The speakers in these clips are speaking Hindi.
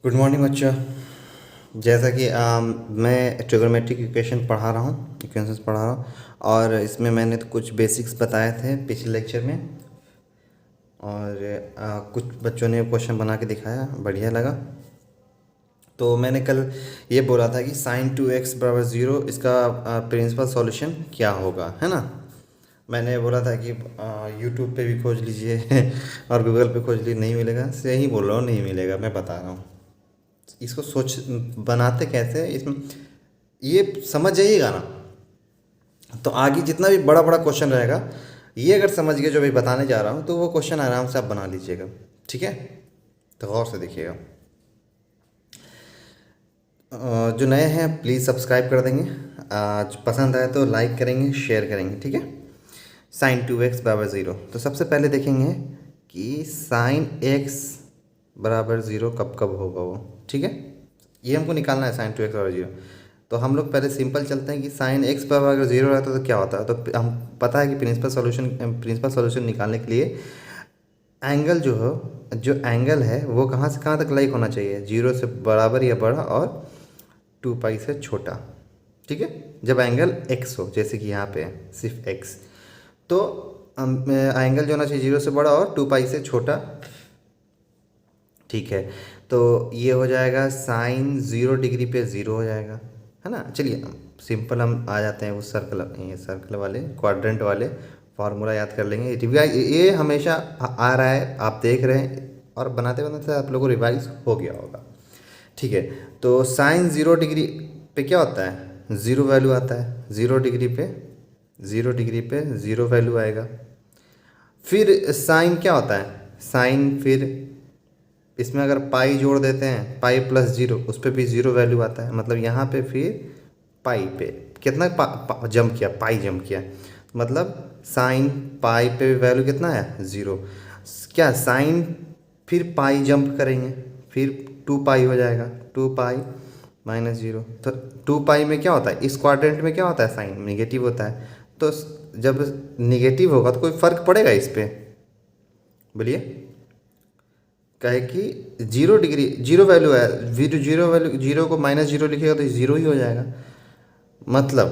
गुड मॉर्निंग बच्चों। जैसा कि मैं ट्रिगोनोमेट्रिक इक्वेशन पढ़ा रहा हूँ, इक्वेशंस पढ़ा रहा हूँ। और इसमें मैंने तो कुछ बेसिक्स बताए थे पिछले लेक्चर में, और कुछ बच्चों ने क्वेश्चन बना के दिखाया, बढ़िया लगा। तो मैंने कल ये बोला था कि साइन 2x बराबर 0 इसका प्रिंसिपल सॉल्यूशन क्या होगा, है ना। मैंने बोला था कि यूट्यूब पे भी खोज लीजिए और गूगल पे खोज लीजिए, नहीं मिलेगा। सही बोल रहा हूँ, नहीं मिलेगा, मैं बता रहा हूँ। इसको सोच बनाते कैसे हैं, इसमें ये समझ जाइएगा ना, तो आगे जितना भी बड़ा बड़ा क्वेश्चन रहेगा, ये अगर समझ गए जो भी बताने जा रहा हूँ, तो वो क्वेश्चन आराम से आप बना लीजिएगा। ठीक है, तो गौर से देखिएगा। जो नए हैं प्लीज़ सब्सक्राइब कर देंगे, आज पसंद आए तो लाइक करेंगे, शेयर करेंगे। ठीक है, साइन 2x बराबर 0। तो सबसे पहले देखेंगे कि साइन x बराबर 0 कब कब होगा वो। ठीक है, ये हमको निकालना है, साइन 2x बराबर 0। तो हम लोग पहले सिंपल चलते हैं कि साइन x बराबर अगर 0 रहता है तो क्या होता है। तो हम पता है कि प्रिंसिपल सॉल्यूशन निकालने के लिए एंगल जो एंगल है वो कहाँ से कहाँ तक लाइक होना चाहिए, 0 से बराबर या बड़ा और 2 पाई से छोटा। ठीक है, जब एंगल x हो, जैसे कि यहाँ पे है सिर्फ x, तो एंगल जो होना चाहिए 0 से बड़ा और 2 पाई से छोटा। ठीक है, तो ये हो जाएगा साइन 0 डिग्री पे 0 हो जाएगा, है ना। चलिए सिंपल हम आ जाते हैं उस सर्कल वाले क्वाड्रेंट वाले फार्मूला याद कर लेंगे। ये हमेशा आ रहा है, आप देख रहे हैं, और बनाते बनाते आप लोगों को रिवाइज हो गया होगा। ठीक है, तो साइन 0 डिग्री पे क्या होता है, 0 वैल्यू आता है। 0 डिग्री पे 0 वैल्यू आएगा। फिर साइन क्या होता है, साइन फिर इसमें अगर पाई जोड़ देते हैं, पाई प्लस 0, उस पर भी 0 वैल्यू आता है। मतलब यहाँ पे फिर पाई पे कितना जंप किया, पाई जंप किया, मतलब साइन पाई पे वैल्यू कितना है, 0। क्या साइन फिर पाई जंप करेंगे, फिर 2 पाई हो जाएगा, 2 पाई माइनस 0। तो 2 पाई में क्या होता है, इस क्वाड्रेंट में क्या होता है, साइन निगेटिव होता है। तो जब निगेटिव होगा तो कोई फर्क पड़ेगा इस पर, बोलिए। कहे कि 0 डिग्री 0 वैल्यू है, 0 वैल्यू, 0 को माइनस 0 लिखेगा तो 0 ही हो जाएगा। मतलब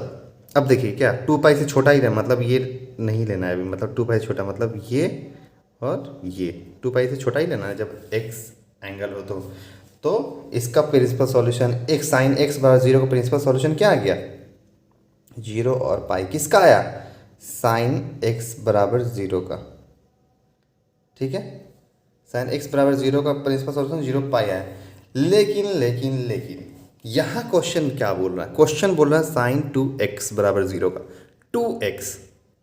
अब देखिए क्या 2 पाई से छोटा ही रहे, मतलब ये नहीं लेना है अभी, मतलब 2 पाई से छोटा, मतलब ये और ये 2 पाई से छोटा ही लेना है जब एक्स एंगल हो। तो इसका प्रिंसिपल सॉल्यूशन, एक साइन एक्स बराबर 0 का प्रिंसिपल सॉल्यूशन क्या आ गया, 0 और पाई। किसका आया, साइन एक्स बराबर 0 का। ठीक है, साइन एक्स बराबर 0 का प्रिंसिपल सॉल्यूशन 0 पाई आया। लेकिन यहाँ क्वेश्चन क्या बोल रहा है, क्वेश्चन बोल रहा है साइन 2x बराबर 0 का, 2x,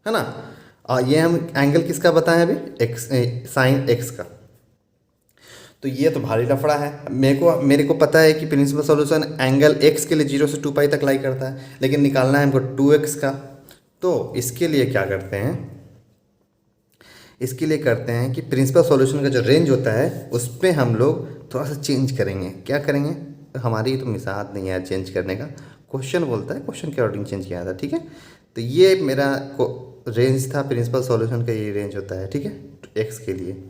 है ना। ये हम एंगल किसका बताएं अभी, एक्स, साइन एक्स का। तो ये तो भारी लफड़ा है। मेरे को पता है कि प्रिंसिपल सॉल्यूशन एंगल x के लिए 0 से 2 पाई तक लाई करता है, लेकिन निकालना है हमको 2x का। तो इसके लिए क्या करते हैं, इसके लिए करते हैं कि प्रिंसिपल सॉल्यूशन का जो रेंज होता है उस पर हम लोग थोड़ा सा चेंज करेंगे। क्या करेंगे, हमारी तो मिसाल नहीं है चेंज करने का, क्वेश्चन बोलता है, क्वेश्चन के अकॉर्डिंग चेंज किया था। ठीक है, तो ये मेरा रेंज था, प्रिंसिपल सॉल्यूशन का ये रेंज होता है। ठीक है, एक्स के लिए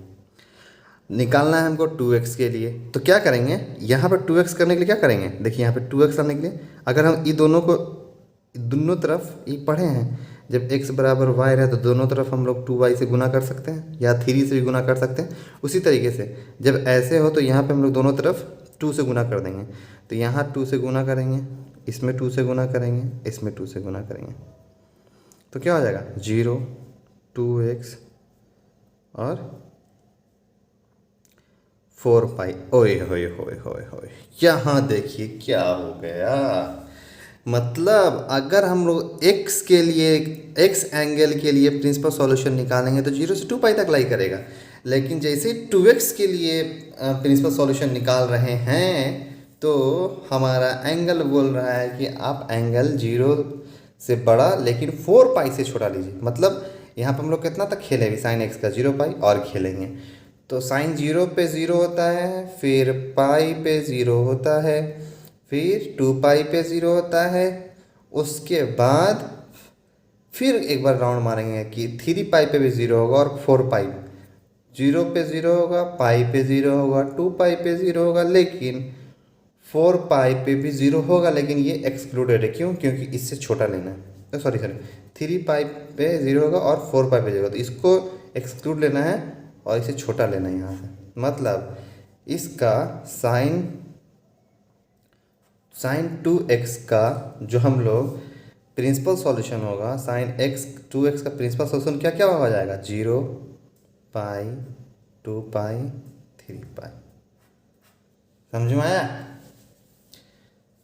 निकालना है हमको 2x के लिए। तो क्या करेंगे, यहाँ पर 2x करने के लिए क्या करेंगे, देखिए यहाँ पे 2x करने के लिए अगर हम ये दोनों तरफ ये पढ़े हैं, जब x बराबर y रहे तो दोनों तरफ हम लोग 2y से गुना कर सकते हैं या 3 से भी गुना कर सकते हैं। उसी तरीके से जब ऐसे हो तो यहाँ पे हम लोग दोनों तरफ 2 से गुना कर देंगे। तो यहाँ 2 से गुना करेंगे, इसमें 2 से गुना करेंगे, इसमें 2 से गुना करेंगे, तो क्या हो जाएगा 0, 2x और 4 पाई। ओए होए होए होए होए, यहाँ देखिए क्या हो गया। मतलब अगर हम लोग x के लिए, x एंगल के लिए प्रिंसिपल सॉल्यूशन निकालेंगे तो 0 से 2 पाई तक लाई करेगा। लेकिन जैसे 2x के लिए प्रिंसिपल सॉल्यूशन निकाल रहे हैं तो हमारा एंगल बोल रहा है कि आप एंगल 0 से बड़ा लेकिन 4 पाई से छोटा लीजिए। मतलब यहाँ पर हम लोग कितना तक खेलेंगे, साइन एक्स का 0 पाई और खेलेंगे। तो साइन 0 पे 0 होता है, फिर पाई पे 0 होता है, फिर 2 पाई पे 0 होता है। उसके बाद फिर एक बार राउंड मारेंगे कि 3 पाई पे भी 0 होगा और 4 पाई जीरो पे ज़ीरो होगा, पाई पे ज़ीरो होगा, 2 पाई पे ज़ीरो होगा, लेकिन 4 पाई पे भी ज़ीरो होगा, लेकिन ये एक्सक्लूडेड है। क्यों? क्योंकि इससे छोटा लेना है। सॉरी सॉरी, 3 पाई पे ज़ीरो होगा और 4 पाई पे ज़ीरो होगा, तो इसको एक्सक्लूड लेना है और इसे छोटा लेना है यहाँ से। मतलब इसका साइन साइन 2x का जो हम लोग प्रिंसिपल सॉल्यूशन होगा, साइन एक्स 2x का प्रिंसिपल सॉल्यूशन क्या क्या हो जाएगा? 0 पाई, 2 पाई, 3 पाई। समझ में आया?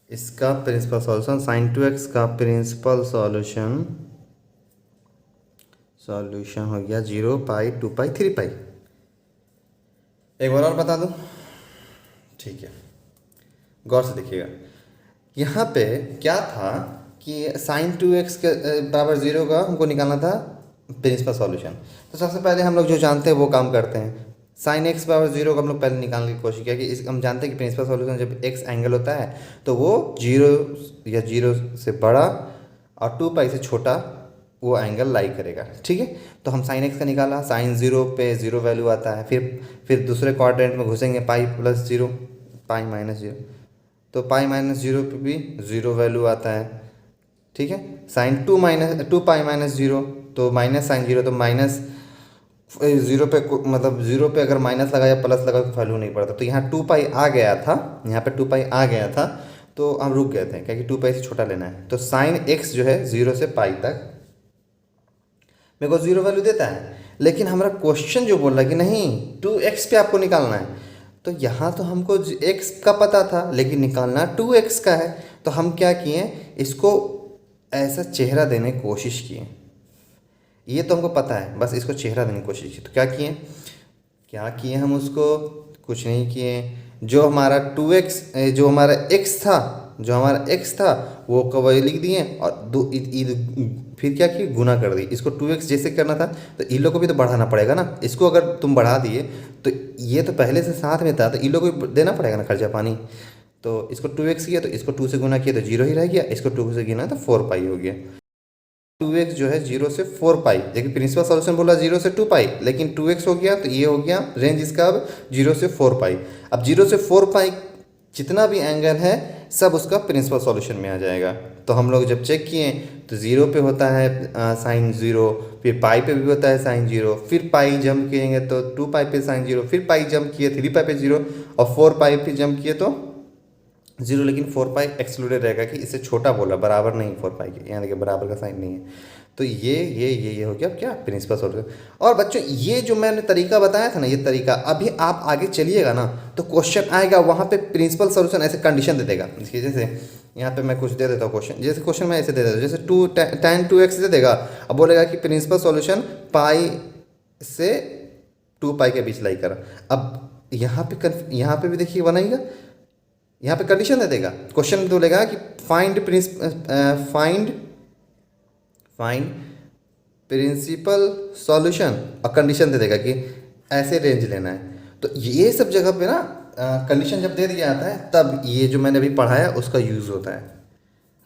इसका प्रिंसिपल सॉल्यूशन साइन 2x का प्रिंसिपल सॉल्यूशन हो गया 0 पाई, 2 पाई, 3 पाई। एक बार और बता दूं? ठीक है, गौर से देखिएगा। यहाँ पे क्या था कि साइन 2x के बराबर 0 का हमको निकालना था प्रिंसिपल सॉल्यूशन। तो सबसे पहले हम लोग जो जानते हैं वो काम करते हैं। साइन x बराबर 0 का हम लोग पहले निकालने की कोशिश किया कि इस हम जानते हैं कि प्रिंसिपल सॉल्यूशन जब x एंगल होता है तो वो 0 या 0 से बड़ा और 2 पाई से छोटा वो एंगल लाई करेगा। ठीक है, तो हम साइन x का निकाला, साइन 0 पे 0 वैल्यू आता है। फिर दूसरे क्वाड्रेंट में घुसेंगे, पाई प्लस 0, पाई माइनस 0, तो पाई माइनस 0 पे भी 0 वैल्यू आता है। ठीक है, साइन 2 पाई माइनस 0, तो माइनस साइन 0, तो माइनस 0 पे मतलब 0 पे अगर माइनस लगा या प्लस लगा तो वैल्यू नहीं पड़ता। तो यहाँ 2 पाई आ गया था, यहाँ पे 2 पाई आ गया था, तो हम रुक गए थे क्योंकि 2 पाई से छोटा लेना है। तो साइन x जो है 0 से पाई तक मेरे को 0 वैल्यू देता है, लेकिन हमारा क्वेश्चन जो बोल रहा है कि नहीं 2x पे आपको निकालना है। तो यहाँ तो हमको x का पता था, लेकिन निकालना 2x का है। तो हम क्या किए, इसको ऐसा चेहरा देने की कोशिश किए। ये तो हमको पता है, बस इसको चेहरा देने की कोशिश की। तो क्या किए हम उसको? कुछ नहीं किए। जो हमारा 2x जो हमारा x था वो को वही लिख दिए और फिर क्या किए, गुना कर दी। इसको 2x जैसे करना था तो इन लोग को भी तो बढ़ाना पड़ेगा ना। इसको अगर तुम बढ़ा दिए तो ये तो पहले से साथ में था, तो इन लोग को भी देना पड़ेगा ना खर्चा पानी। तो इसको 2x किया तो इसको 2 से गुना किया तो 0 ही रह गया, इसको 2 से गिना तो 4 पाई हो गया। 2x जो है 0 से 4 पाई, देखिए प्रिंसिपल सॉल्यूशन बोला 0 से 2 पाई, लेकिन 2x हो गया तो ये हो गया रेंज इसका अब 0 से 4 पाई। अब 0 से 4 पाई जितना भी एंगल है सब उसका प्रिंसिपल सॉल्यूशन में आ जाएगा। तो हम लोग जब चेक किए तो 0 पे होता है साइन 0, फिर पाई पे भी होता है साइन 0, फिर पाई जंप किएंगे तो 2 पाई पे साइन 0, फिर पाई जंप किए 3 पाई पे 0 और 4 पाई पे जंप किए तो 0, लेकिन 4 पाई एक्सक्लूडेड रहेगा कि इससे छोटा बोला, बराबर नहीं 4 पाई के। यहाँ देखिए बराबर का साइन नहीं है। तो ये हो गया क्या, प्रिंसिपल सॉल्यूशन। और बच्चों ये जो मैंने तरीका बताया था ना, ये तरीका अभी आप आगे चलिएगा ना तो क्वेश्चन आएगा वहाँ पे प्रिंसिपल सॉल्यूशन ऐसे कंडीशन दे देगा। देखिए जैसे यहाँ पे मैं कुछ दे देता हूँ क्वेश्चन, जैसे क्वेश्चन मैं ऐसे दे देता हूँ, जैसे tan 2x दे देगा। अब बोलेगा कि प्रिंसिपल सॉल्यूशन पाई से 2 पाई के बीच लाई कर। अब यहाँ पे भी देखिए बनाएगा, यहाँ पे कंडीशन दे देगा। क्वेश्चन बोलेगा कि फाइंड प्रिंसिपल सॉल्यूशन, और कंडीशन दे देगा कि ऐसे रेंज लेना है। तो ये सब जगह पे ना कंडीशन जब दे दिया जाता है तब ये जो मैंने अभी पढ़ाया उसका यूज़ होता है।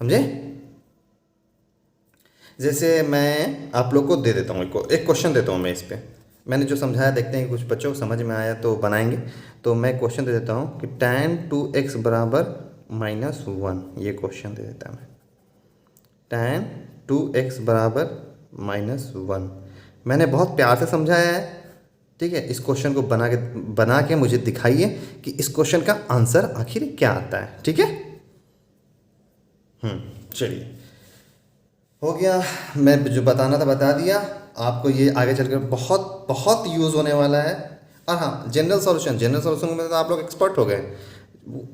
समझे? जैसे मैं आप लोग को दे देता हूँ एक क्वेश्चन देता हूँ मैं इस पर, मैंने जो समझाया देखते हैं कुछ बच्चों को समझ में आया तो बनाएंगे। तो मैं क्वेश्चन दे देता हूँ कि tan 2x बराबर -1, ये क्वेश्चन दे देता मैं। tan 2x बराबर -1 मैंने बहुत प्यार से समझाया है। ठीक है, इस क्वेश्चन को बना के मुझे दिखाइए कि इस क्वेश्चन का आंसर आखिर क्या आता है। ठीक है, चलिए हो गया। मैं जो बताना था बता दिया आपको, ये आगे चलकर बहुत बहुत यूज़ होने वाला है। और हाँ, जनरल सॉल्यूशन में तो आप लोग एक्सपर्ट हो गए।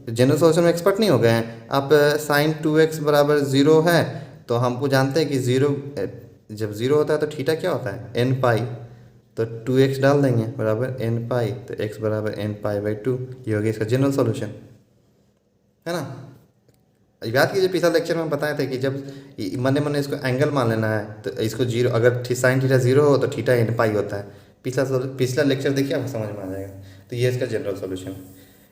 जनरल सॉल्यूशन में एक्सपर्ट नहीं हो गए हैं आप। साइन 2x बराबर 0 है तो हमको जानते हैं कि 0 जब 0 होता है तो थीटा क्या होता है, n पाई। तो 2x डाल देंगे बराबर n पाई, तो x बराबर n पाई बाई 2। ये हो गया इसका जनरल सॉल्यूशन, है ना। याद कीजिए पिछला लेक्चर में बताए थे कि जब मन इसको एंगल मान लेना है तो इसको 0, अगर साइन थीटा 0 हो तो थीटा n पाई होता है। पिछला लेक्चर देखिए आपको समझ में आ जाएगा। तो ये इसका जनरल सॉल्यूशन।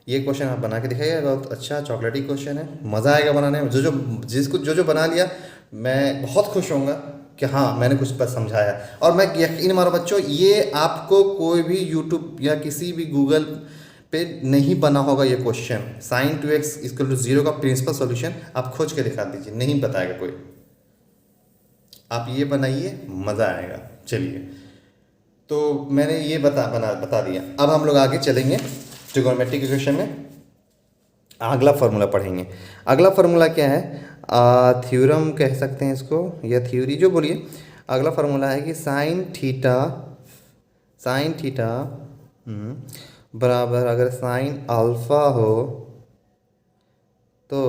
ये क्वेश्चन आप बना के दिखाइएगा, बहुत अच्छा चॉकलेटी क्वेश्चन है, मज़ा आएगा बनाने में। जो बना लिया मैं बहुत खुश होऊंगा। कि हाँ मैंने कुछ पर समझाया। और मैं यकीन मारो बच्चों, ये आपको कोई भी यूट्यूब या किसी भी गूगल पे नहीं बना होगा ये question. Sign 2x equal to 0 का प्रिंसिपल सॉल्यूशन आप खोज के दिखा दीजिए, नहीं बताएगा कोई। आप ये बनाइए, मज़ा आएगा। चलिए, तो मैंने ये बता दिया। अब हम लोग आगे चलेंगे ट्रिगोनोमेट्रिक इक्वेशन में। अगला फार्मूला पढ़ेंगे। अगला फार्मूला क्या है? थ्योरम कह सकते हैं इसको, या थ्योरी, जो बोलिए। अगला फार्मूला है कि साइन थीटा बराबर, अगर साइन अल्फ़ा हो तो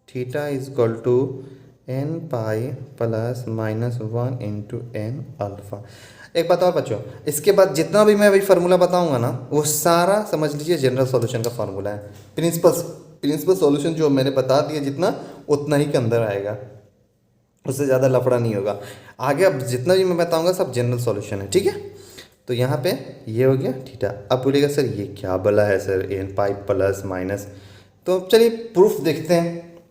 theta is equal to n pi plus minus 1 into n alpha. एक बात और बच्चों, इसके बाद जितना भी मैं अभी फार्मूला बताऊंगा ना, वो सारा समझ लीजिए जनरल सॉल्यूशन का फार्मूला है। प्रिंसिपल सॉल्यूशन जो मैंने बता दिया जितना, उतना ही के अंदर आएगा, उससे ज़्यादा लफड़ा नहीं होगा। आगे अब जितना भी मैं बताऊंगा सब जनरल सॉल्यूशन है, ठीक है। तो यहाँ पे ये हो गया थीटा। अब बोलेगा सर ये क्या बोला है sir, n pi plus minus. तो चलिए प्रूफ देखते हैं,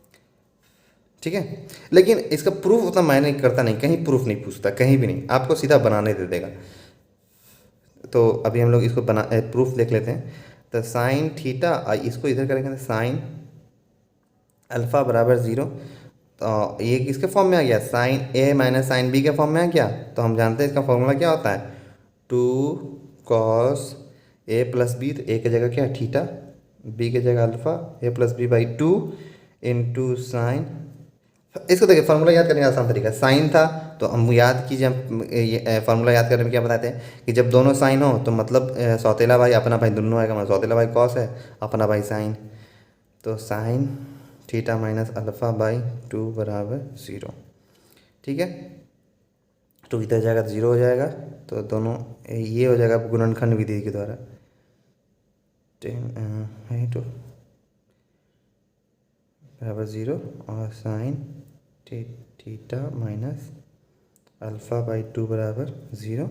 ठीक है। लेकिन इसका प्रूफ उतना मायने करता नहीं, कहीं प्रूफ नहीं पूछता, कहीं भी नहीं, आपको सीधा बनाने दे देगा। तो अभी हम लोग इसको प्रूफ देख लेते हैं। तो साइन थीटा, इसको इधर करेंगे तो साइन अल्फ़ा बराबर 0। तो ये किसके फॉर्म में आ गया? साइन ए माइनस साइन बी के फॉर्म में आ गया। तो हम जानते हैं इसका फॉर्मूला क्या होता है, 2 कॉस ए प्लस बी। तो ए की जगह क्या है? थीटा, बी की जगह alpha, A plus B by 2 into sine. इसको देखिए, फार्मूला याद करने का आसान तरीका, साइन था तो हम याद कीजिए, हम फार्मूला याद करने में क्या बताते हैं कि जब दोनों साइन हो तो मतलब सौतेला भाई अपना भाई दोनों आएगा, मतलब सौतेला भाई कॉस है, अपना भाई साइन। तो sine theta minus alpha by 2 बराबर 0, ठीक है। तो इधर जाएगा तो 0 हो जाएगा, तो दोनों ये हो जाएगा गुणनखंड विधि के द्वारा। 10 बराबर 0 और sine theta minus alpha by 2 बराबर 0,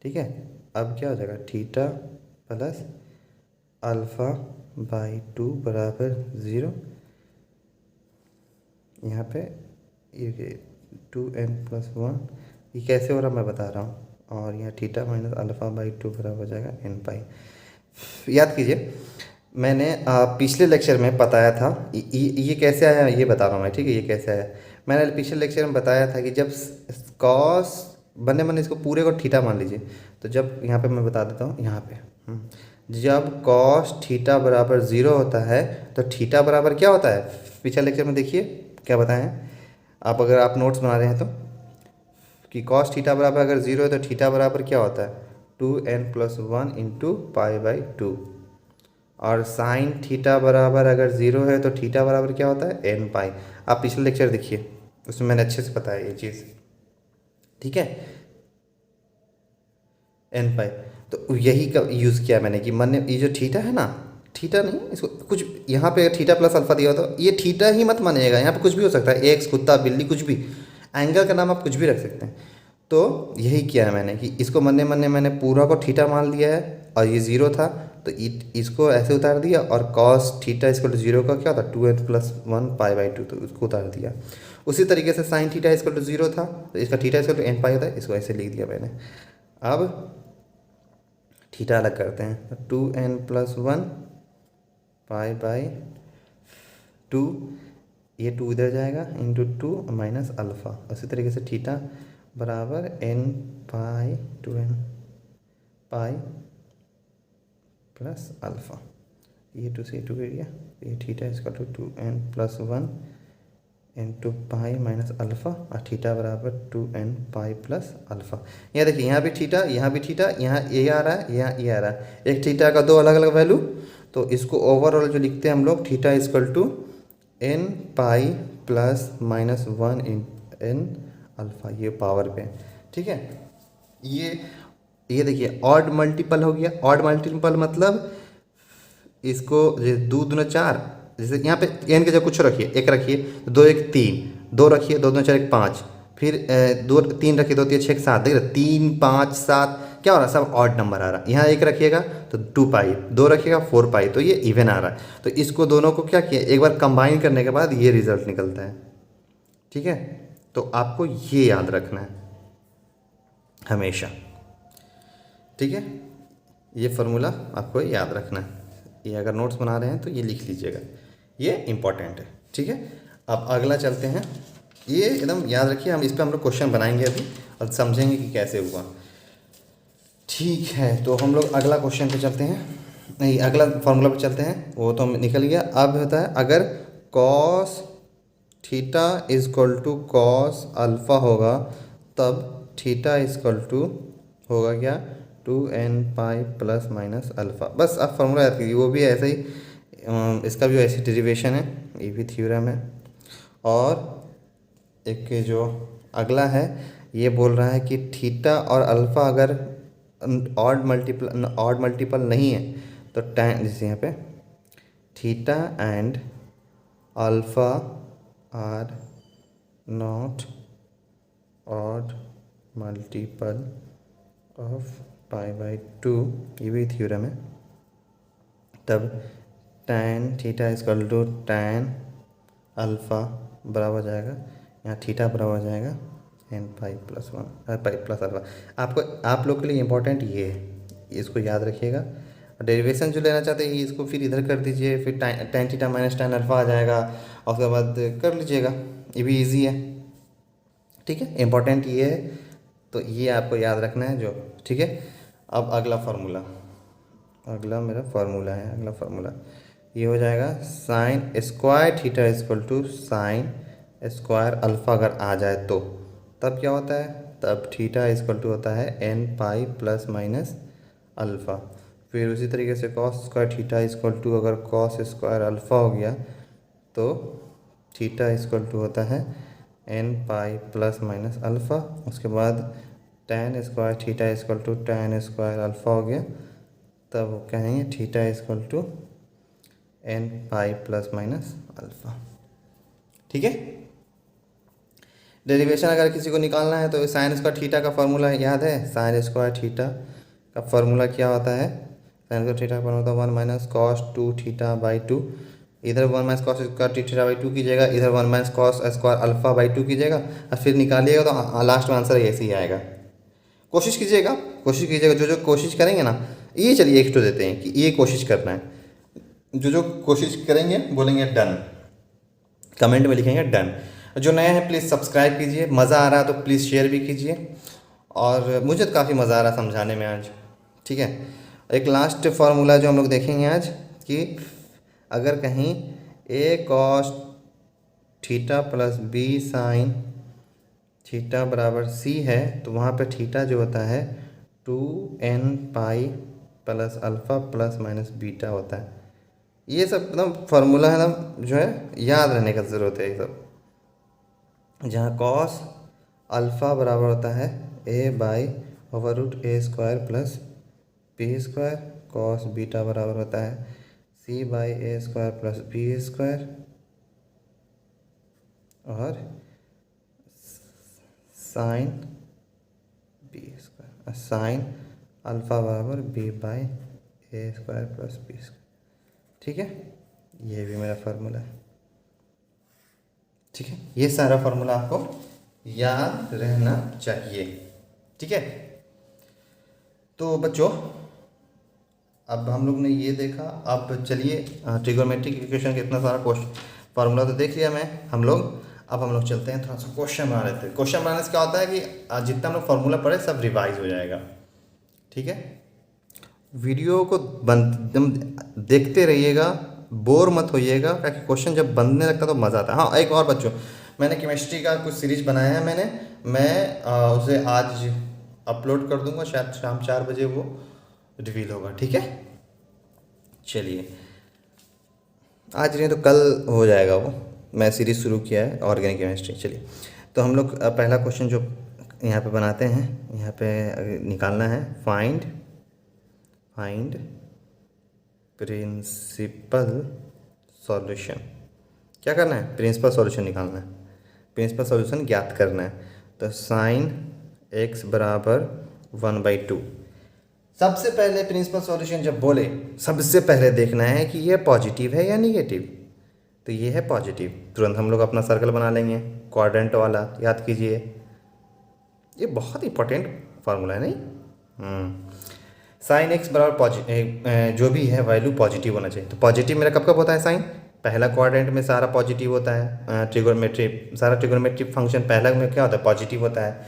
ठीक है। अब क्या हो जाएगा? थीटा प्लस अल्फ़ा बाई 2 बराबर 0। यहाँ पे ये 2n प्लस 1, ये कैसे हो रहा मैं बता रहा हूँ। और यहाँ थीटा माइनस अल्फ़ा बाई 2 बराबर हो जाएगा n पाई। याद कीजिए, मैंने पिछले लेक्चर में बताया था, ये कैसे आया ये बता रहा हूँ मैं, ठीक है। ये कैसे आया, मैंने पिछले लेक्चर में बताया था कि जब कॉस बने इसको पूरे को थीटा मान लीजिए। तो जब यहाँ पे मैं बता देता हूँ, यहाँ पे जब कॉस थीटा बराबर 0 होता है तो थीटा बराबर क्या होता है? पिछले लेक्चर में देखिए क्या बताएं आप, अगर आप नोट्स बना रहे हैं तो, कि कॉस थीटा बराबर अगर 0 है तो थीटा बराबर क्या होता है? 2n plus 1 into pi by 2। और साइन थीटा बराबर अगर 0 है तो थीटा बराबर क्या होता है? n पाई। आप पिछले लेक्चर देखिए, उसमें मैंने अच्छे से बताया ये चीज़, ठीक है, n पाई। तो यही का यूज़ किया मैंने कि मैंने ये जो थीटा है ना, थीटा नहीं, इसको कुछ यहाँ पे थीटा प्लस अल्फा दिया हो तो ये थीटा ही मत मानिएगा, यहाँ पे कुछ भी हो सकता है, एक्स, कुत्ता, बिल्ली, कुछ भी, एंगल का नाम आप कुछ भी रख सकते हैं। तो यही किया है मैंने कि इसको मैंने पूरा को थीटा मान लिया है, और ये 0 था तो इसको ऐसे उतार दिया, और कॉस थीटा इसको 0 का क्या था? 2n प्लस 1 पाई बाई 2, तो उसको उतार दिया। उसी तरीके से साइन थीटा इसको 0 था तो इसका थीटा इसको n पाई होता है, इसको ऐसे लिख दिया मैंने। अब थीटा अलग करते हैं, तो 2n प्लस 1 पाई बाई 2, ये 2 इधर जाएगा इंटू 2 माइनस अल्फ़ा। उसी तरीके से थीटा बराबर n पाई 2n पाई प्लस अल्फ़ा, ये 2 से 2 गिर गया, ये थीटा इसका 2n plus 1 into pi minus alpha, और थीटा बराबर 2n पाई प्लस अल्फ़ा। यहाँ देखिए, यहाँ भी थीटा, यहाँ भी थीटा, यहाँ ये आ रहा है, यहाँ ये आ रहा है, एक थीटा का दो अलग अलग वैल्यू। तो इसको ओवरऑल जो लिखते हैं हम लोग, theta equal to n pi plus minus 1 in n alpha, ये पावर पे, ठीक है। ये देखिए ऑड मल्टीपल हो गया। ऑड मल्टीपल मतलब इसको 2 दूना 4, जैसे यहाँ पे n के जगह कुछ रखिए, 1 रखिए तो 2 1 3, 2 रखिए 2 दूना 4 1 5, फिर 2 3 रखिए 2 3 6 7, देखिए 3 5 7 क्या हो रहा है? सब ऑड नंबर आ रहा है। यहाँ 1 रखिएगा तो 2 पाई, 2 रखिएगा 4 पाई, तो ये इवन आ रहा है। तो इसको दोनों को क्या किया, एक बार कंबाइन करने के बाद ये रिजल्ट निकलता है, ठीक है। तो आपको ये याद रखना है हमेशा, ठीक है। ये फार्मूला आपको याद रखना है, ये अगर नोट्स बना रहे हैं तो ये लिख लीजिएगा, ये इम्पॉर्टेंट है, ठीक है। अब अगला चलते हैं, ये एकदम याद रखिए, हम इस पर हम लोग क्वेश्चन बनाएंगे अभी और समझेंगे कि कैसे हुआ, ठीक है। तो हम लोग अगला क्वेश्चन पे चलते हैं, नहीं अगला फार्मूला पे चलते हैं, वो तो निकल गया। अब होता है अगर cos theta is equal to cos alpha होगा तब थीटा इज इक्वल टू होगा क्या, 2n पाई प्लस माइनस अल्फ़ा। बस आप फार्मूला याद कीजिए, वो भी ऐसे ही, इसका भी ऐसी डेरिवेशन है, ये भी थ्योरम है। और एक जो अगला है ये बोल रहा है कि थीटा और अल्फ़ा अगर ऑड मल्टीपल नहीं है तो टैन, जैसे यहाँ पे theta and alpha are not odd multiple of π/2, ये भी थ्योरम है, तब tan theta equal to tan alpha बराबर हो जाएगा, यहाँ थीटा बराबर हो जाएगा n पाई प्लस अल्फ़ा। आपको, आप लोग के लिए इम्पोर्टेंट ये है, इसको याद रखिएगा। डेरिवेशन जो लेना चाहते हैं इसको फिर इधर कर दीजिए, फिर tan theta minus tan alpha आ जाएगा और उसके बाद कर लीजिएगा, ये भी ईजी है, ठीक है। इम्पोर्टेंट ये है, तो ये आपको याद रखना है जो, ठीक है। अब अगला फार्मूला, अगला मेरा फार्मूला है, अगला फार्मूला ये हो जाएगा sine square theta equal to sine square alpha अगर आ जाए तो तब क्या होता है, तब थीटा इक्वल टू होता है n pi plus minus alpha. फिर उसी तरीके से cos square theta equal to अगर कॉस स्क्वायर अल्फ़ा हो गया तो थीटा इक्वल टू होता है n pi plus minus alpha. उसके बाद tan square theta equal to tan square alpha हो गया, तब कहेंगे theta equal to n pi plus minus alpha, ठीक है। डेरिवेशन अगर किसी को निकालना है तो साइन स्क्वायर थीटा का फार्मूला याद है, साइन स्क्वायर थीटा का फार्मूला क्या होता है, साइन स्क्वायर थीटा का फार्मूला होता है 1 माइनस कॉस 2 थीटा बाई 2, इधर 1 minus cos square theta by 2 कीजिएगा, इधर 1 minus cos square alpha by 2 कीजिएगा और फिर निकालिएगा तो लास्ट में आंसर ऐसे ही आएगा। कोशिश कीजिएगा, कोशिश कीजिएगा, जो जो कोशिश करेंगे ना, ये चलिए एक तो देते हैं कि ये कोशिश करना है, जो जो कोशिश करेंगे बोलेंगे डन, कमेंट में लिखेंगे डन। जो नए हैं प्लीज़ सब्सक्राइब कीजिए, मज़ा आ रहा है तो प्लीज़ शेयर भी कीजिए, और मुझे तो काफ़ी मज़ा आ रहा है समझाने में आज, ठीक है। एक लास्ट फार्मूला जो हम लोग देखेंगे आज कि अगर कहीं a cos theta plus b sine theta बराबर c है तो वहाँ पे थीटा जो होता है 2n pi plus alpha plus minus beta होता है। ये सब एकदम फार्मूला है, एकदम जो है याद रहने का ज़रूरत है ये सब, जहाँ कॉस अल्फ़ा बराबर होता है a by over root a square plus b square, cos beta बराबर होता है c by a square plus b square, और sine b square, sine alpha बराबर b by a square plus b square, ठीक है। ये भी मेरा फार्मूला है, ठीक है। ये सारा फार्मूला आपको याद रहना चाहिए, ठीक है। तो बच्चों अब हम लोग ने ये देखा, अब चलिए ट्रिगोनोमेट्रिक इक्वेशन का इतना सारा क्वेश्चन फार्मूला तो देख लिया हम लोग, अब हम लोग चलते हैं थोड़ा सा क्वेश्चन बना लेते हैं। क्वेश्चन बनाने से क्या होता है कि जितना हम लोग फार्मूला पढ़े सब रिवाइज हो जाएगा, ठीक है। वीडियो को देखते रहिएगा, बोर मत होइएगा, ताकि क्वेश्चन जब बनने लगता तो मज़ा आता है। हाँ एक और बच्चों, मैंने केमिस्ट्री का कुछ सीरीज बनाया है, मैं उसे आज अपलोड कर दूंगा, शायद शाम 4 बजे वो रिवील होगा, ठीक है। चलिए आज नहीं तो कल हो जाएगा वो, मैं सीरीज शुरू किया है ऑर्गेनिक केमिस्ट्री। चलिए तो हम लोग पहला क्वेश्चन जो यहाँ पे बनाते हैं, यहाँ पे निकालना है फाइंड प्रिंसिपल सॉल्यूशन। क्या करना है, प्रिंसिपल सॉल्यूशन निकालना है, प्रिंसिपल सॉल्यूशन ज्ञात करना है। तो साइन x बराबर 1/2। सबसे पहले प्रिंसिपल सॉल्यूशन जब बोले सबसे पहले देखना है कि ये पॉजिटिव है या निगेटिव। तो ये है पॉजिटिव। तुरंत हम लोग अपना सर्कल बना लेंगे क्वाड्रेंट वाला, याद कीजिए, ये बहुत इंपॉर्टेंट फार्मूला है नहीं। साइन एक्स बराबर जो भी है वैल्यू पॉजिटिव होना चाहिए। तो पॉजिटिव मेरा कब कब होता है साइन? पहला क्वाड्रेंट में सारा पॉजिटिव होता है, ट्रिगोनोमेट्रिक सारा ट्रिगोनोमेट्रिक फंक्शन पहला में क्या होता है? पॉजिटिव होता है।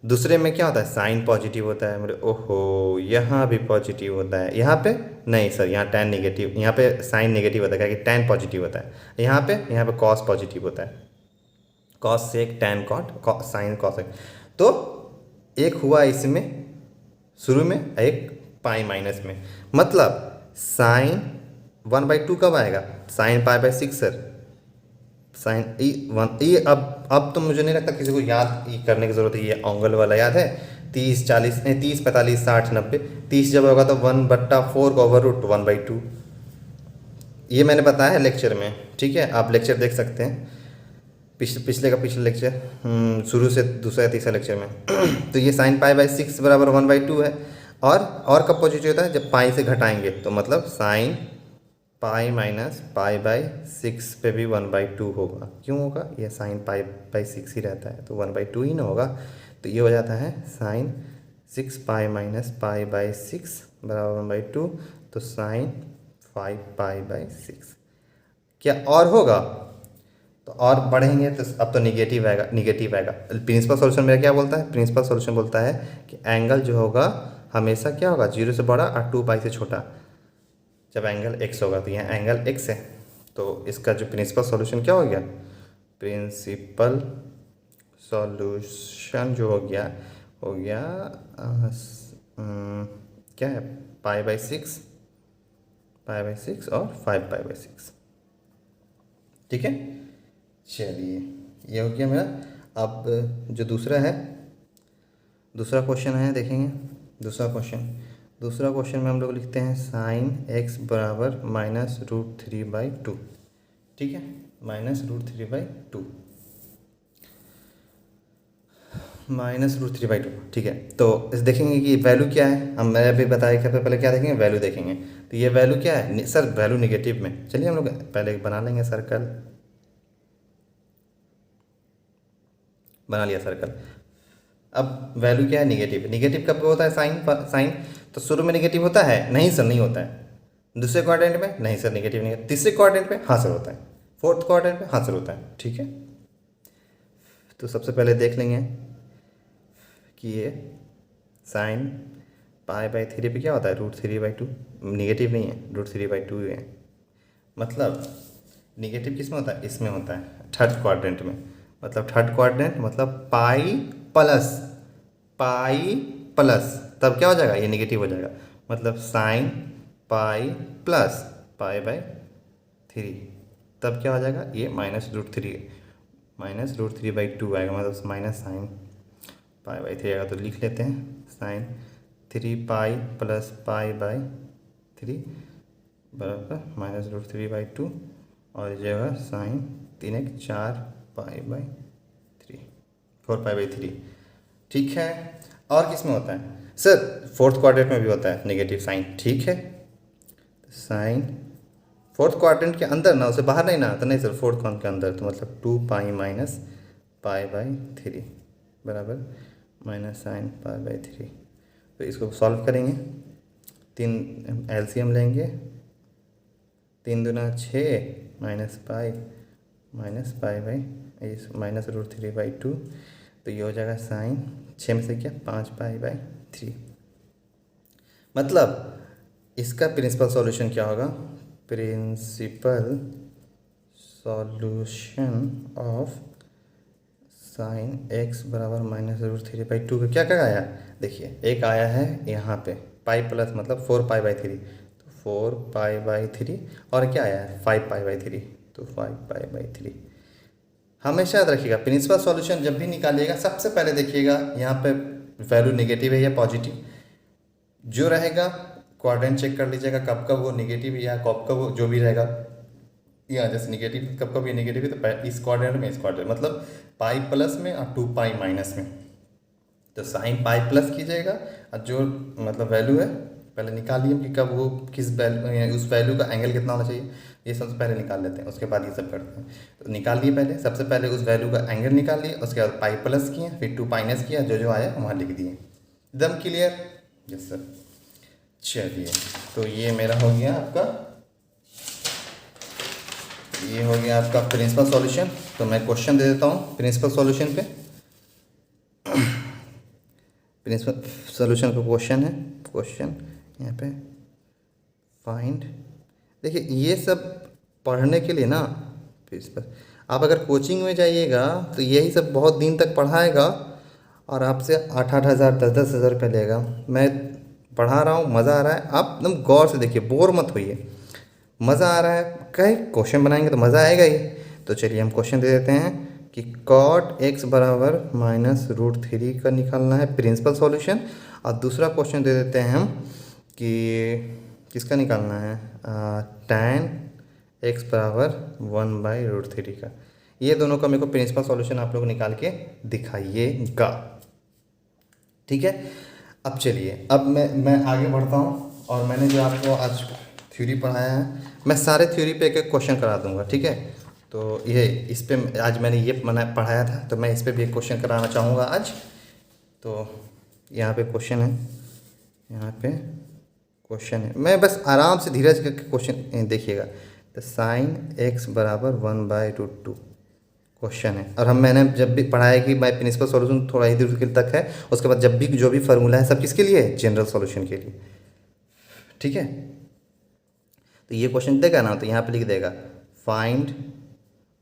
दूसरे में क्या होता है? साइन पॉजिटिव होता है। मेरे ओहो, यहाँ भी पॉजिटिव होता है, यहाँ पे नहीं सर, यहाँ टैन नेगेटिव, यहाँ पे साइन नेगेटिव होता है, क्या टैन पॉजिटिव होता है। यहाँ पे कॉस पॉजिटिव होता है, cosec tan cot sine cos एक। तो एक हुआ इसमें शुरू में, एक पाई माइनस में, मतलब साइन 1/2 कब आएगा? Sine pi by 6 sir, sine e one e. अब तो मुझे नहीं लगता किसी को याद करने की ज़रूरत है, ये एंगल वाला याद है, 30 40 नहीं 30 45 60 90, 30 जब होगा तो 1/4 का ओवर रूट 1/2। ये मैंने बताया है लेक्चर में, ठीक है, आप लेक्चर देख सकते हैं, पिछले का पिछले लेक्चर, शुरू से दूसरा या तीसरा लेक्चर में। तो ये साइन पाई बाई 6 बराबर 1/2 है। और कब पॉजिटिव होता है? जब पाई से घटाएंगे, तो मतलब sine pi minus pi by 6 पे भी 1/2 होगा। क्यों होगा? ये साइन पाई बाई 6 ही रहता है, तो 1/2 ही ना होगा। तो ये हो जाता है sine 6 pi minus pi by 6 बराबर 1/2, तो साइन 5 पाई बाई 6। क्या और होगा? तो और बढ़ेंगे तो अब तो निगेटिव आएगा, निगेटिव आएगा। प्रिंसिपल सॉल्यूशन मेरा क्या बोलता है? प्रिंसिपल सॉल्यूशन बोलता है कि एंगल जो होगा हमेशा क्या होगा? 0 से बड़ा और 2 पाई से छोटा। जब एंगल x होगा तो यहाँ एंगल x है, तो इसका जो प्रिंसिपल सॉल्यूशन क्या हो गया? प्रिंसिपल सॉल्यूशन जो हो गया क्या है? पाई बाई 6 और 5 पाई बाई 6। ठीक है, चलिए ये हो गया मेरा। अब जो दूसरा क्वेश्चन है देखेंगे। दूसरा क्वेश्चन में हम लोग लिखते हैं साइन x बराबर -√3/2। ठीक है, -√3/2, -√3/2। ठीक है, तो इस देखेंगे कि वैल्यू क्या है। हम मैं अभी बताया कि पहले क्या देखेंगे? वैल्यू देखेंगे। तो ये वैल्यू क्या है सर? वैल्यू नेगेटिव में। चलिए हम लोग पहले बना लेंगे सर्कल, बना लिया सर्कल। अब वैल्यू क्या है? नेगेटिव। नेगेटिव कब होता है? साइन तो शुरू में नेगेटिव होता है? नहीं सर, नहीं होता है। दूसरे क्वाड्रेंट में? नहीं सर, नेगेटिव नहीं है। तीसरे क्वाड्रेंट में? हाँ सर होता है। फोर्थ क्वाड्रेंट में? हाँ सर होता है। ठीक है, तो सबसे पहले देख लेंगे कि ये साइन पाई बाई 3 पे क्या होता है? √3/2। नेगेटिव नहीं है, √3/2 है। मतलब नेगेटिव किस में होता है? इसमें होता है, थर्ड क्वाड्रेंट में। मतलब थर्ड क्वाड्रेंट मतलब पाई प्लस, तब क्या हो जाएगा? ये नेगेटिव हो जाएगा। मतलब sine pi plus pi by 3, तब क्या हो जाएगा? ये -√3/2 आएगा, मतलब माइनस साइन पाई बाई 3 आएगा। तो लिख लेते हैं sine 3 pi plus pi by 3 बराबर -√3/2, और ये जगह sine 3 1 4 pi by 3, 4 pi by 3। ठीक है, और किस में होता है सर? फोर्थ क्वाड्रेंट में भी होता है नेगेटिव साइन। ठीक है, साइन फोर्थ क्वाड्रेंट के अंदर ना, उसे बाहर नहीं ना, तो नहीं सर फोर्थ क्वाड्रेंट के अंदर, तो मतलब 2 पाई माइनस पाई बाई 3 बराबर माइनस साइन पाई बाई 3। तो इसको सॉल्व करेंगे, 3 एलसीएम लेंगे, 3 दूना 6 माइनस पाई बाई -√3/2। तो ये हो जाएगा साइन 6 में से क्या 5 पाई बाई 3। मतलब इसका प्रिंसिपल सॉल्यूशन क्या होगा? Principal solution of sine x बराबर -√3/2 का क्या क्या आया? देखिए, एक आया है यहाँ पे पाई प्लस, मतलब 4 पाई बाई 3, तो 4 पाई बाई 3, और क्या आया है? 5 पाई बाई 3, तो 5 पाई बाई 3। हमेशा याद रखिएगा, प्रिंसिपल सॉल्यूशन जब भी निकालिएगा सबसे पहले देखिएगा यहाँ पे वैल्यू नेगेटिव है या पॉजिटिव। जो रहेगा क्वाड्रेंट चेक कर लीजिएगा, कब कब वो नेगेटिव या कब कब वो जो भी रहेगा, या जैसे नेगेटिव कब कब ये नेगेटिव है, तो इस क्वाड्रेंट में, इस क्वाड्रेंट मतलब पाई प्लस में और 2 पाई माइनस में। तो साइन पाई प्लस कीजिएगा, और जो मतलब वैल्यू है पहले निकालिए कि कब वो किस वैल्यू, उस वैल्यू का एंगल कितना होना चाहिए, ये सबसे पहले निकाल लेते हैं, उसके बाद ये सब करते हैं। तो निकाल लिए पहले, सबसे पहले उस वैल्यू का एंगल निकाल लिए, उसके बाद पाई प्लस किए, फिर 2 पाइनस किया, जो जो आया वहाँ लिख दिए। एकदम क्लियर? Yes sir. चलिए, तो ये मेरा हो गया आपका, ये हो गया आपका प्रिंसिपल सॉल्यूशन। तो मैं क्वेश्चन दे देता हूँ प्रिंसिपल सॉल्यूशन पे। प्रिंसिपल सॉल्यूशन का क्वेश्चन है, क्वेश्चन यहाँ पे फाइंड। देखिए ये सब पढ़ने के लिए ना प्रिंसिपल, आप अगर कोचिंग में जाइएगा तो यही सब बहुत दिन तक पढ़ाएगा और आपसे 8-8 हज़ार 10-10 हज़ार रुपये लेगा। मैं पढ़ा रहा हूँ, मज़ा आ रहा है, आप एकदम गौर से देखिए, बोर मत होइए, मज़ा आ रहा है, कहीं क्वेश्चन बनाएंगे तो मज़ा आएगा ही। तो चलिए हम क्वेश्चन दे देते हैं कि cot x बराबर -√3 का निकालना है प्रिंसिपल सॉल्यूशन। और दूसरा क्वेश्चन दे देते हैं हम कि किसका निकालना है, tan x बराबर 1/√3 का। ये दोनों का मेरे को प्रिंसिपल सॉल्यूशन आप लोग निकाल के दिखाइएगा, ठीक है। अब चलिए, अब मैं आगे बढ़ता हूँ और मैंने जो आपको आज थ्योरी पढ़ाया है, मैं सारे थ्योरी पे एक एक क्वेश्चन करा दूंगा, ठीक है। तो ये इस पे आज मैंने ये पढ़ाया था, तो मैं इस पे भी एक क्वेश्चन कराना चाहूँगा आज। तो यहाँ पे क्वेश्चन है, यहाँ पे क्वेश्चन है, मैं बस आराम से धीरज करके क्वेश्चन देखिएगा। तो sin x बराबर 1/√2 क्वेश्चन है, और मैंने जब भी पढ़ाया कि बाय प्रिंसिपल सॉल्यूशन थोड़ा ही दूर तक है, उसके बाद जब भी जो भी फार्मूला है सब किसके लिए है, जनरल सॉल्यूशन के लिए, ठीक है। तो ये क्वेश्चन देगा ना, तो यहाँ पे लिख देगा फाइंड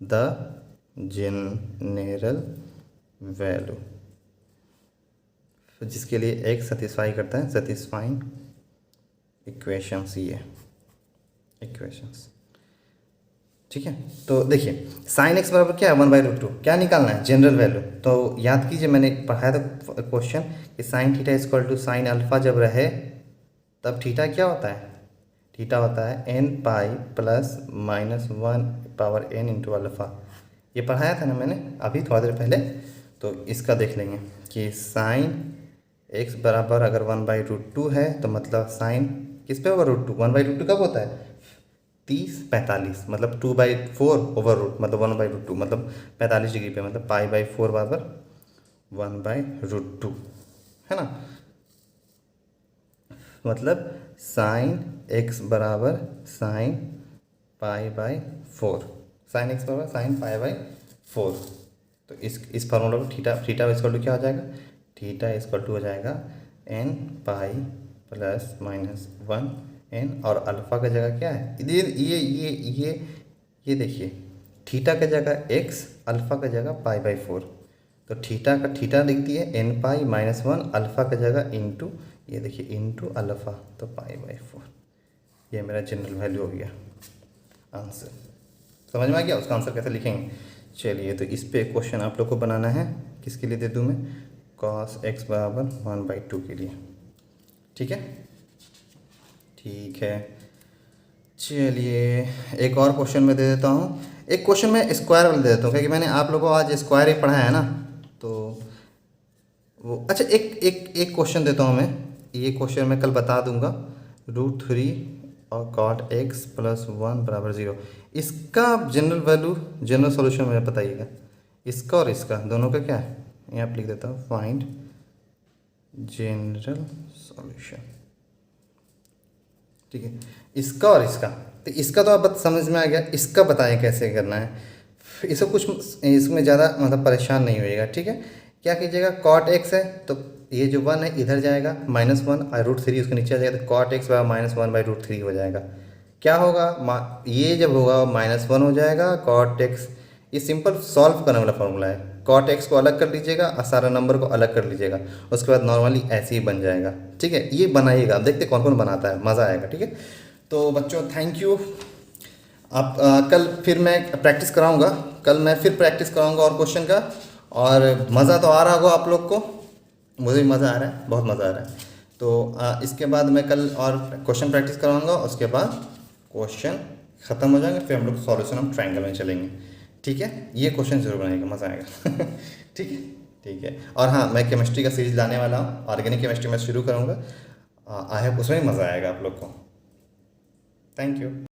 द जनरल वैल्यू, जिसके लिए x सेटिस्फाई करता है, सेटिस्फाइंग इक्वेशंस, ये इक्वेशंस, ठीक है। तो देखिए sin x बराबर क्या है, 1/√2, क्या निकालना है, जनरल वैल्यू। तो याद कीजिए मैंने पढ़ाया था क्वेश्चन कि sine theta equal to sine alpha जब रहे तब थीटा क्या होता है, थीटा होता है n pi plus -1 power n into alpha. ये पढ़ाया था ना मैंने अभी थोड़ा देर पहले। तो इसका देख लेंगे कि साइन x बराबर अगर 1/√2 है तो मतलब साइन किस पे होगा, √2। 1/√2 कब होता है, 30-45, मतलब 2/4 ओवर रूट, मतलब 1/√2, मतलब 45 डिग्री पे, मतलब π/4 बराबर 1/√2, है ना। मतलब साइन x बराबर साइन π/4, साइन x बराबर साइन π/4। तो इस फार्मूला को थीटा इक्वल टू क्या हो जाएगा, थीटा इक्वल टू हो जाएगा n पाई प्लस -1 n, और अल्फ़ा का जगह क्या है, ये देखिए, थीटा का जगह x, अल्फ़ा का जगह π/4। तो थीटा का थीटा लिख दिए n पाई -1, अल्फ़ा का जगह इंटू, ये देखिए इंटू अल्फ़ा, तो π/4। ये मेरा जनरल वैल्यू हो गया आंसर। समझ में आ गया, उसका आंसर कैसे लिखेंगे। चलिए, तो इस पे क्वेश्चन आप लोग को बनाना है, किसके लिए दे दूँ मैं, cos x बराबर 1/2 के लिए, ठीक है। ठीक है, चलिए एक और क्वेश्चन मैं दे देता हूँ। एक क्वेश्चन मैं स्क्वायर वाला दे देता हूँ, क्योंकि मैंने आप लोगों को आज स्क्वायर ही पढ़ाया है ना। तो वो अच्छा, एक क्वेश्चन देता हूँ मैं, ये क्वेश्चन मैं कल बता दूंगा। √3 और cot x प्लस 1 बराबर 0, इसका जनरल वैल्यू, जनरल सॉल्यूशन मुझे बताइएगा। इसका और इसका दोनों का क्या है, यहाँ पर लिख देता हूँ फाइंड जनरल सॉल्यूशन, ठीक है। इसका और इसका, तो इसका तो आप समझ में आ गया, इसका बताएं कैसे करना है। इसको कुछ इसमें ज़्यादा मतलब परेशान नहीं होइएगा, ठीक है। क्या कीजिएगा, cot x है तो ये जो 1 है इधर जाएगा, -1 और √3 उसके नीचे आ जाएगा, तो cot x -1/√3 हो जाएगा। क्या होगा, ये जब होगा -1 हो जाएगा, cot x, ये सिंपल सॉल्व करने वाला फॉर्मूला है। cot x को अलग कर लीजिएगा और सारा नंबर को अलग कर लीजिएगा, उसके बाद नॉर्मली ऐसे ही बन जाएगा, ठीक है। ये बनाइएगा, देखते कौन कौन बनाता है, मज़ा आएगा, ठीक है। तो बच्चों थैंक यू। आप कल फिर मैं प्रैक्टिस कराऊंगा, कल मैं फिर प्रैक्टिस कराऊंगा और क्वेश्चन का, और मज़ा तो आ रहा होगा आप लोग को, मुझे भी मज़ा आ रहा है, बहुत मज़ा आ रहा है। तो इसके बाद मैं कल और क्वेश्चन प्रैक्टिस कराऊंगा, उसके बाद क्वेश्चन ख़त्म हो जाएंगे, फिर हम लोग सॉल्यूशन ऑफ ट्रायंगल में चलेंगे, ठीक है। ये क्वेश्चन जरूर बनाएगा, मज़ा आएगा ठीक है, ठीक है। और हाँ, मैं केमिस्ट्री का सीरीज लाने वाला हूँ, ऑर्गेनिक केमिस्ट्री में शुरू करूँगा, आई होप उसमें भी मज़ा आएगा आप लोग को। Thank you.